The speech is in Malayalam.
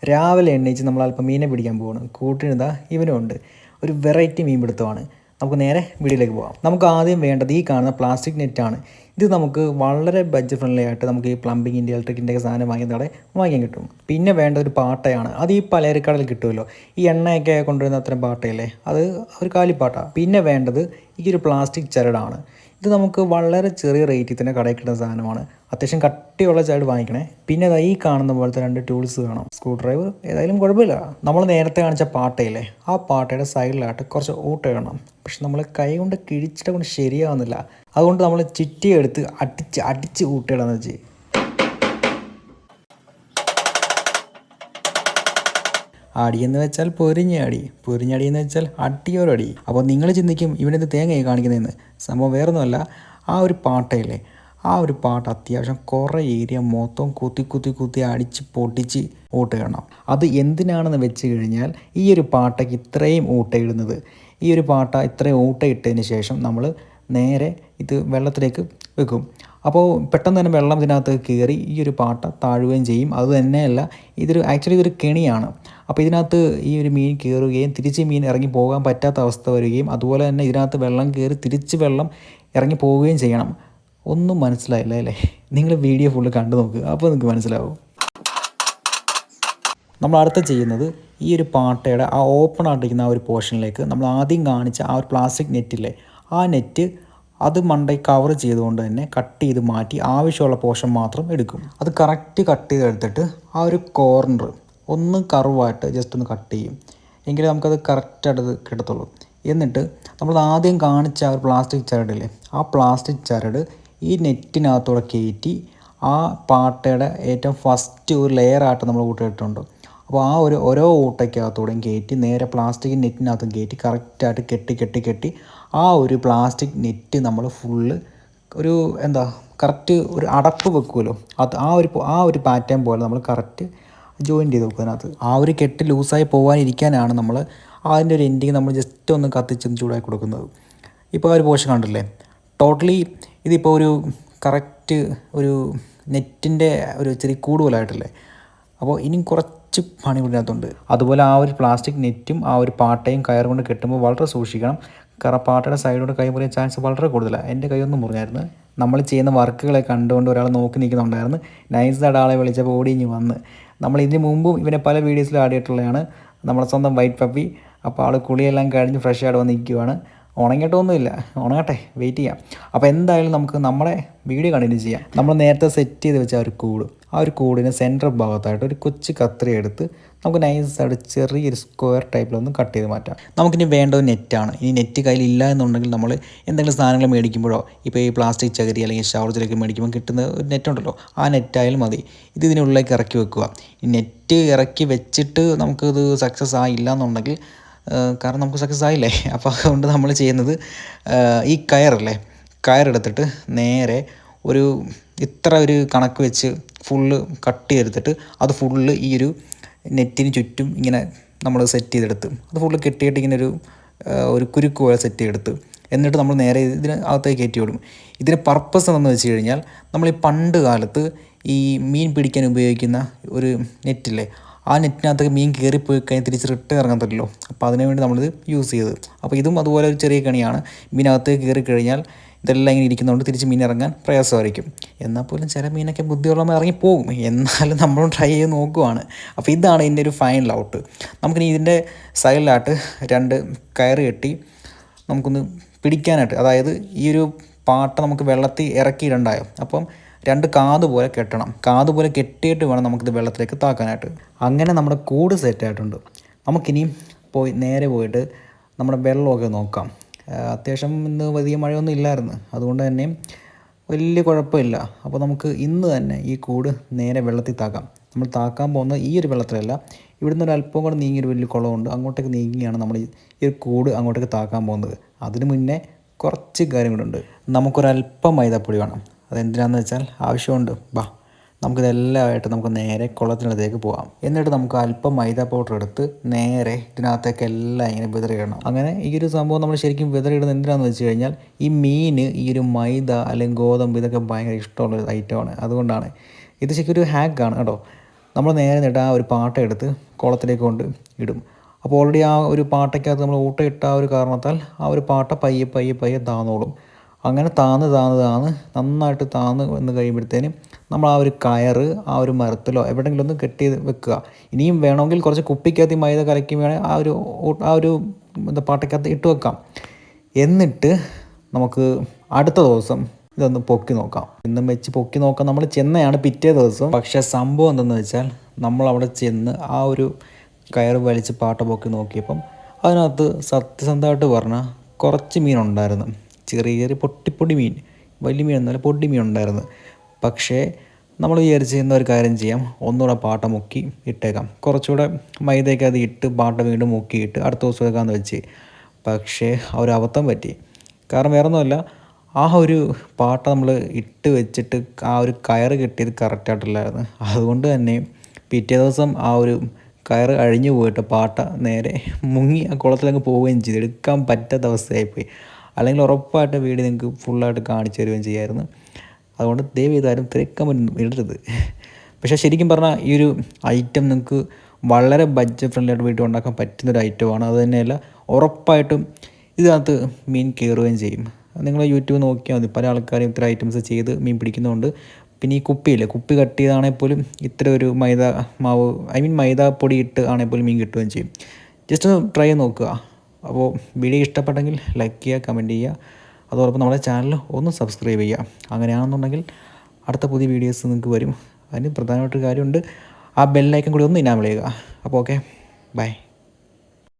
രാവിലെ എണ്ണീച്ച് നമ്മൾ അല്പം മീനെ പിടിക്കാൻ പോവാണ്. കൂട്ടിനിതാ ഇവനും ഉണ്ട്. ഒരു വെറൈറ്റി മീൻ പിടുത്തമാണ്. നമുക്ക് നേരെ വീഡിയോയിലേക്ക് പോകാം. നമുക്ക് ആദ്യം വേണ്ടത് ഈ കാണുന്ന പ്ലാസ്റ്റിക് നെറ്റാണ്. ഇത് നമുക്ക് വളരെ ബഡ്ജറ്റ് ഫ്രണ്ട്ലി ആയിട്ട് നമുക്ക് ഈ പ്ലംബിങ്ങിൻ്റെ ഇലക്ട്രിക്കിൻ്റെ ഒക്കെ സാധനം വാങ്ങിക്കാൻ കിട്ടും. പിന്നെ വേണ്ടത് ഒരു പാട്ടയാണ്. അത് ഈ പലചരക്കടയിൽ കിട്ടുമല്ലോ. ഈ എണ്ണയൊക്കെ കൊണ്ടുവരുന്ന അത്രയും പാട്ടയല്ലേ, അത് ഒരു കാലിപ്പാട്ട. പിന്നെ വേണ്ടത് ഈ ഒരു പ്ലാസ്റ്റിക് ചരടാണ്. ഇത് നമുക്ക് വളരെ ചെറിയ റേറ്റിൽ തന്നെ കടയിൽ കിട്ടുന്ന സാധനമാണ്. അത്യാവശ്യം കട്ടിയുള്ള ചരട് വാങ്ങിക്കണേ. പിന്നെ ഈ കാണുന്ന പോലത്തെ 2 ടൂൾസ് വേണം. സ്ക്രൂ ഡ്രൈവർ ഏതായാലും കുഴപ്പമില്ല. നമ്മൾ നേരത്തെ കാണിച്ച പാട്ടയില്ലേ, ആ പാട്ടയുടെ സൈഡിലായിട്ട് കുറച്ച് ഊട്ട ഇടണം. പക്ഷെ നമ്മൾ കൈ കൊണ്ട് കിഴിച്ചിട്ട് കൊണ്ട് ശരിയാവുന്നില്ല. അതുകൊണ്ട് നമ്മൾ ചിറ്റിയെടുത്ത് അടിച്ച് ഊട്ടയിടാന്ന് വെച്ച്. അടിയെന്ന് വെച്ചാൽ പൊരിഞ്ഞടി എന്ന് വെച്ചാൽ അടിയോരടി. അപ്പോൾ നിങ്ങൾ ചിന്തിക്കും ഇവനെന്ത് തേങ്ങയായി കാണിക്കുന്നതെന്ന്. സംഭവം വേറൊന്നുമല്ല, ആ ഒരു പാട്ടയില്ലേ, ആ ഒരു പാട്ട് അത്യാവശ്യം കുറേ ഏരിയ മൊത്തം കുത്തി അടിച്ച് പൊട്ടിച്ച് ഊട്ടയിടണം. അത് എന്തിനാണെന്ന് വെച്ച് കഴിഞ്ഞാൽ ഈ ഒരു പാട്ടയ്ക്ക് ഇത്രയും ഊട്ടയിടുന്നത്, ഈ ഒരു പാട്ട ഇത്രയും ഊട്ടയിട്ടതിന് ശേഷം നമ്മൾ നേരെ ഇത് വെള്ളത്തിലേക്ക് വെക്കും. അപ്പോൾ പെട്ടെന്ന് തന്നെ വെള്ളം ഇതിനകത്ത് കയറി ഈ ഒരു പാട്ട താഴുകയും ചെയ്യും. അത് തന്നെയല്ല, ആക്ച്വലി ഇതൊരു കെണിയാണ്. അപ്പോൾ ഇതിനകത്ത് ഈ ഒരു മീൻ കയറുകയും തിരിച്ച് മീൻ ഇറങ്ങി പോകാൻ പറ്റാത്ത അവസ്ഥ വരികയും അതുപോലെ തന്നെ ഇതിനകത്ത് വെള്ളം കയറി തിരിച്ച് വെള്ളം ഇറങ്ങി പോവുകയും ചെയ്യണം. ഒന്നും മനസ്സിലായില്ല അല്ലേ? നിങ്ങൾ വീഡിയോ ഫുള്ള് കണ്ടു നോക്കുക, അപ്പോൾ നിങ്ങൾക്ക് മനസ്സിലാവും. നമ്മൾ അടുത്ത ചെയ്യുന്നത് ഈ ഒരു പാട്ടയുടെ ആ ഓപ്പൺ ആയിട്ടിരിക്കുന്ന ആ ഒരു പോർഷനിലേക്ക് നമ്മൾ ആദ്യം കാണിച്ച ആ ഒരു പ്ലാസ്റ്റിക് നെറ്റില്ലേ, ആ നെറ്റ് അത് മണ്ടയിൽ കവർ ചെയ്തുകൊണ്ട് തന്നെ കട്ട് ചെയ്ത് മാറ്റി ആവശ്യമുള്ള പോർഷൻ മാത്രം എടുക്കും. അത് കറക്റ്റ് കട്ട് ചെയ്തെടുത്തിട്ട് ആ ഒരു കോർണർ ഒന്ന് കർവായിട്ട് ജസ്റ്റ് ഒന്ന് കട്ട് ചെയ്യും. എങ്കിലേ നമുക്കത് കറക്റ്റായിട്ട് കിട്ടത്തുള്ളൂ. എന്നിട്ട് നമ്മൾ ആദ്യം കാണിച്ച ആ ഒരു പ്ലാസ്റ്റിക് ചരടില്ലേ, ആ പ്ലാസ്റ്റിക് ചരട് ഈ നെറ്റിനകത്തൂടെ കയറ്റി ആ പാട്ടയുടെ ഏറ്റവും ഫസ്റ്റ് ഒരു ലെയറായിട്ട് നമ്മൾ ഊട്ടിയിട്ടുണ്ട്. അപ്പോൾ ആ ഒരു ഓരോ ഊട്ടയ്ക്കകത്തൂടെയും കയറ്റി നേരെ പ്ലാസ്റ്റിക് നെറ്റിനകത്തും കയറ്റി കറക്റ്റായിട്ട് കെട്ടി ആ ഒരു പ്ലാസ്റ്റിക് നെറ്റ് നമ്മൾ ഫുള്ള് ഒരു കറക്റ്റ് ഒരു അടപ്പ് വെക്കുമല്ലോ, അത് ആ ഒരു പാറ്റേൺ പോലെ നമ്മൾ കറക്റ്റ് ജോയിൻ ചെയ്ത് വെക്കും. അതിനകത്ത് ആ ഒരു കെട്ട് ലൂസായി പോകാനിരിക്കാനാണ് നമ്മൾ അതിൻ്റെ ഒരു എൻഡിങ് നമ്മൾ ജസ്റ്റ് ഒന്ന് കത്തിച്ചൊന്ന് ചൂടാക്കി കൊടുക്കുന്നത്. ഇപ്പോൾ ആ ഒരു പോർഷൻ കണ്ടില്ലേ, ടോട്ടലി ഇതിപ്പോൾ ഒരു കറക്റ്റ് ഒരു നെറ്റിൻ്റെ ഒരു ചെറിയ കൂടുതലായിട്ടല്ലേ. അപ്പോൾ ഇനിയും കുറച്ച് പണി ഇതിനകത്തുണ്ട്. അതുപോലെ ആ ഒരു പ്ലാസ്റ്റിക് നെറ്റും ആ ഒരു പാട്ടയും കയർ കൊണ്ട് കെട്ടുമ്പോൾ വളരെ സൂക്ഷിക്കണം. കാരണം പാട്ടയുടെ സൈഡോട് കൈ മുറിയാൻ ചാൻസ് വളരെ കൂടുതലാണ്. എൻ്റെ കൈയൊന്നും മുറിഞ്ഞായിരുന്നു. നമ്മൾ ചെയ്യുന്ന വർക്കുകളെ കണ്ടുകൊണ്ട് ഒരാൾ നോക്കി നിൽക്കുന്നുണ്ടായിരുന്നു. നൈസായിട്ട് ആളെ വിളിച്ചപ്പോൾ ഓടിഞ്ഞ് വന്ന്. നമ്മൾ ഇതിന് മുമ്പും ഇവനെ പല വീഡിയോസിലും ആടിയിട്ടുള്ളതാണ്. നമ്മുടെ സ്വന്തം വൈറ്റ് പപ്പി. അപ്പോൾ ആൾ കുളിയെല്ലാം കഴിഞ്ഞ് ഫ്രഷ് ആയിട്ട് വന്ന് നിൽക്കുവാണ്. ഉണങ്ങിയിട്ടൊന്നുമില്ല, ഉണങ്ങട്ടെ, വെയിറ്റ് ചെയ്യാം. അപ്പോൾ എന്തായാലും നമുക്ക് നമ്മുടെ വീഡിയോ കണ്ടിന്യൂ ചെയ്യാം. നമ്മൾ നേരത്തെ സെറ്റ് ചെയ്ത് വെച്ച ആ ഒരു കൂടിന് സെൻറ്റർ ഭാഗത്തായിട്ട് ഒരു കൊച്ചു കത്രി എടുത്ത് നമുക്ക് നൈസായിട്ട് ചെറിയൊരു സ്ക്വയർ ടൈപ്പിലൊന്ന് കട്ട് ചെയ്ത് മാറ്റാം. നമുക്കിനി വേണ്ടത് നെറ്റാണ്. ഈ നെറ്റ് കയ്യിലില്ല എന്നുണ്ടെങ്കിൽ നമ്മൾ എന്തെങ്കിലും സാധനങ്ങൾ മേടിക്കുമ്പോഴോ ഇപ്പോൾ ഈ പ്ലാസ്റ്റിക് ചകിരി അല്ലെങ്കിൽ ഷവർ ജെല്ലൊക്കെ മേടിക്കുമ്പോൾ കിട്ടുന്ന ഒരു നെറ്റുണ്ടല്ലോ, ആ നെറ്റായാലും മതി. ഇതിനുള്ളിലേക്ക് ഇറക്കി വെക്കുക. ഈ നെറ്റ് ഇറക്കി വെച്ചിട്ട് നമുക്കിത് സക്സസ് ആയില്ല എന്നുണ്ടെങ്കിൽ, കാരണം നമുക്ക് സക്സസ് ആയില്ലേ, അപ്പോൾ അതുകൊണ്ട് നമ്മൾ ചെയ്യുന്നത് ഈ കയറെടുത്തിട്ട് നേരെ ഒരു ഇത്ര ഒരു കണക്ക് വെച്ച് ഫുള്ള് കട്ട് ചെയ്തെടുത്തിട്ട് അത് ഫുള്ള് ഈ ഒരു നെറ്റിന് ചുറ്റും ഇങ്ങനെ നമ്മൾ സെറ്റ് ചെയ്തെടുത്ത് അത് ഫുള്ള് കെട്ടിയിട്ട് ഇങ്ങനെ ഒരു കുരുക്ക് പോലെ സെറ്റ് ചെയ്തെടുത്ത് എന്നിട്ട് നമ്മൾ നേരെ ഇതിന് അകത്തേക്ക് കയറ്റി വിടും. ഇതിന് പർപ്പസ് എന്ന് വെച്ച് കഴിഞ്ഞാൽ നമ്മൾ ഈ പണ്ട് കാലത്ത് ഈ മീൻ പിടിക്കാൻ ഉപയോഗിക്കുന്ന ഒരു നെറ്റില്ലേ, ആ നെറ്റിനകത്തേക്ക് മീൻ കയറിപ്പോയി കഴിഞ്ഞാൽ തിരിച്ച് റിട്ടേൺ ഇറങ്ങാൻ പറ്റില്ലല്ലോ. അപ്പോൾ അതിനു വേണ്ടി നമ്മളിത് യൂസ് ചെയ്തത്. അപ്പോൾ ഇതും അതുപോലെ ഒരു ചെറിയ കണിയാണ്. മീനകത്തേക്ക് കയറി കഴിഞ്ഞാൽ ഇതെല്ലാം ഇങ്ങനെ ഇരിക്കുന്നതുകൊണ്ട് തിരിച്ച് മീൻ ഇറങ്ങാൻ പ്രയാസമായിരിക്കും. എന്നാൽ പോലും ചില മീനൊക്കെ ബുദ്ധിയുള്ളവർ ഇറങ്ങിപ്പോകും. എന്നാലും നമ്മളും ട്രൈ ചെയ്ത് നോക്കുവാണ്. അപ്പോൾ ഇതാണ് ഇതിൻ്റെ ഒരു ഫൈനൽ ഔട്ട്. നമുക്കിനി ഇതിൻ്റെ സൈഡിലായിട്ട് 2 കയറ് കെട്ടി നമുക്കൊന്ന് പിടിക്കാനായിട്ട്, അതായത് ഈ ഒരു പാട്ട നമുക്ക് വെള്ളത്തിൽ ഇറക്കിയിടണ്ടായോ, അപ്പം 2 കാത് പോലെ കെട്ടണം. കാത് പോലെ കെട്ടിയിട്ട് വേണം നമുക്കിത് വെള്ളത്തിലേക്ക് താക്കാനായിട്ട്. അങ്ങനെ നമ്മുടെ കൂട് സെറ്റായിട്ടുണ്ട്. നമുക്കിനിയും നേരെ പോയിട്ട് നമ്മുടെ വെള്ളമൊക്കെ നോക്കാം. അത്യാവശ്യം ഇന്ന് വലിയ മഴയൊന്നും ഇല്ലായിരുന്നു, അതുകൊണ്ട് തന്നെ വലിയ കുഴപ്പമില്ല. അപ്പോൾ നമുക്ക് ഇന്ന് തന്നെ ഈ കൂട് നേരെ വെള്ളത്തിൽ താക്കാം. നമ്മൾ താക്കാൻ പോകുന്നത് ഈ ഒരു വെള്ളത്തിലല്ല, ഇവിടുന്ന് ഒരു അല്പം കൂടെ നീങ്ങിയൊരു വലിയ കുളമുണ്ട്, അങ്ങോട്ടേക്ക് നീങ്ങിയാണ് നമ്മൾ ഈ ഒരു കൂട് അങ്ങോട്ടേക്ക് താക്കാൻ പോകുന്നത്. അതിന് മുന്നേ കുറച്ച് കാര്യങ്ങളുണ്ട്. നമുക്കൊരല്പം മൈദാപ്പൊടി വേണം. അതെന്തിനാണെന്ന് വെച്ചാൽ ആവശ്യമുണ്ട്. നമുക്കിതെല്ലാമായിട്ട് നമുക്ക് നേരെ കുളത്തിനകത്തേക്ക് പോകാം. എന്നിട്ട് നമുക്ക് അല്പം മൈദ പൗഡർ എടുത്ത് നേരെ ഇതിനകത്തേക്ക് എല്ലാം ഇങ്ങനെ വിതറിയിടണം. അങ്ങനെ ഈ ഒരു സംഭവം നമ്മൾ ശരിക്കും വിതറിയിടുന്നത് എന്തിനാണെന്ന് വെച്ച് കഴിഞ്ഞാൽ ഈ മീന് ഈ ഒരു മൈദ അല്ലെങ്കിൽ ഗോതമ്പ് ഇതൊക്കെ ഭയങ്കര ഇഷ്ടമുള്ളൊരു ഐറ്റമാണ്. അതുകൊണ്ടാണ് ഇത് ശരിക്കും ഒരു ഹാക്കാണ് കേട്ടോ. നമ്മൾ നേരെ എന്നിട്ട് ആ ഒരു പാട്ട എടുത്ത് കുളത്തിലേക്ക് കൊണ്ട് ഇടും. അപ്പോൾ ഓൾറെഡി ആ ഒരു പാട്ടയ്ക്കകത്ത് നമ്മൾ ഊട്ടയിട്ട ആ ഒരു കാരണത്താൽ ആ ഒരു പാട്ട പയ്യെ പയ്യെ പയ്യെ താന്നോളും. അങ്ങനെ താന്ന് താന്ന് താന്ന് നന്നായിട്ട് താന്ന് വന്ന് കഴിയുമ്പോഴത്തേനും നമ്മൾ ആ ഒരു കയറ് ആ ഒരു മരത്തിലോ എവിടെയെങ്കിലും ഒന്ന് കെട്ടി വെക്കുക. ഇനിയും വേണമെങ്കിൽ കുറച്ച് കുപ്പിക്കകത്ത് ഈ മൈദ കലക്കി വേണേൽ ആ ഒരു എന്താ പാട്ടയ്ക്കകത്ത് ഇട്ട് വെക്കാം. എന്നിട്ട് നമുക്ക് അടുത്ത ദിവസം ഇതൊന്ന് പൊക്കി നോക്കാം. ഇന്നും വെച്ച് പൊക്കി നോക്കാം. നമ്മൾ ചെന്നയാണ് പിറ്റേ ദിവസം. പക്ഷേ സംഭവം എന്തെന്ന് വെച്ചാൽ നമ്മളവിടെ ചെന്ന് ആ ഒരു കയറ് വലിച്ച് പാട്ട പൊക്കി നോക്കിയപ്പം അതിനകത്ത് സത്യസന്ധമായിട്ട് പറഞ്ഞാൽ കുറച്ച് മീനുണ്ടായിരുന്നു. ചെറിയ ചെറിയ പൊട്ടി മീൻ, വലിയ മീനൊന്നുമല്ല, പൊടി മീൻ ഉണ്ടായിരുന്നു. പക്ഷേ നമ്മൾ വിചാരിച്ച് ഇന്ന ഒരു കാര്യം ചെയ്യാം, ഒന്നുകൂടെ പാട്ട മുക്കി ഇട്ടേക്കാം, കുറച്ചുകൂടെ മൈദയൊക്കെ അത് ഇട്ട് പാട്ട വീണ്ടും മുക്കിയിട്ട് അടുത്ത ദിവസം എടുക്കാമെന്ന് വെച്ച്. പക്ഷേ ആ ഒരു അബദ്ധം പറ്റി. കാരണം വേറെ ഒന്നുമല്ല, ആ ഒരു പാട്ട നമ്മൾ ഇട്ട് വെച്ചിട്ട് ആ ഒരു കയറ് കെട്ടിയത് കറക്റ്റായിട്ടില്ലായിരുന്നു. അതുകൊണ്ട് തന്നെ പിറ്റേ ദിവസം ആ ഒരു കയറ് അഴിഞ്ഞു പോയിട്ട് പാട്ട നേരെ മുങ്ങി ആ കുളത്തിലങ്ങ് പോവുകയും ചെയ്തു. എടുക്കാൻ പറ്റാത്ത അവസ്ഥയായിപ്പോയി. അല്ലെങ്കിൽ ഉറപ്പായിട്ട് വീഡിയോ നിങ്ങൾക്ക് ഫുള്ളായിട്ട് കാണിച്ചു തരുകയും ചെയ്യാമായിരുന്നു. അതുകൊണ്ട് ദയവ് ചെയ്താലും തിരക്കാൻ ഇടരുത്. പക്ഷേ ശരിക്കും പറഞ്ഞാൽ ഈ ഒരു ഐറ്റം നിങ്ങൾക്ക് വളരെ ബഡ്ജറ്റ് ഫ്രണ്ട്ലി ആയിട്ട് വീട്ടിൽ ഉണ്ടാക്കാൻ പറ്റുന്നൊരു ഐറ്റമാണ്. അത് തന്നെയല്ല, ഉറപ്പായിട്ടും ഇതിനകത്ത് മീൻ കയറുകയും ചെയ്യും. നിങ്ങൾ യൂട്യൂബ് നോക്കിയാൽ മതി, പല ആൾക്കാരും ഇത്ര ഐറ്റംസ് ചെയ്ത് മീൻ പിടിക്കുന്നതുകൊണ്ട്. പിന്നെ ഈ കുപ്പിയില്ലേ, കുപ്പി കട്ട് ചെയ്താണെങ്കിൽ പോലും ഇത്ര ഒരു മൈദ മാവ് മൈദാപ്പൊടി ഇട്ട് ആണെങ്കിൽ പോലും മീൻ കിട്ടുകയും ചെയ്യും. ജസ്റ്റ് ഒന്ന് ട്രൈ ചെയ്ത് നോക്കുക. അപ്പോൾ വീഡിയോ ഇഷ്ടപ്പെട്ടെങ്കിൽ ലൈക്ക് ചെയ്യുക, കമൻറ്റ് ചെയ്യുക. അതോടൊപ്പം നമ്മുടെ ചാനൽ ഒന്ന് സബ്സ്ക്രൈബ് ചെയ്യുക. അങ്ങനെയാണെന്നുണ്ടെങ്കിൽ അടുത്ത പുതിയ വീഡിയോസ് നിങ്ങൾക്ക് വരും. അതിന് പ്രധാനമായിട്ടൊരു കാര്യമുണ്ട്, ആ ബെല്ലൈക്കൻ കൂടി ഒന്ന് ഇനാബിൾ ചെയ്യുക. അപ്പോൾ ഓക്കെ, ബൈ.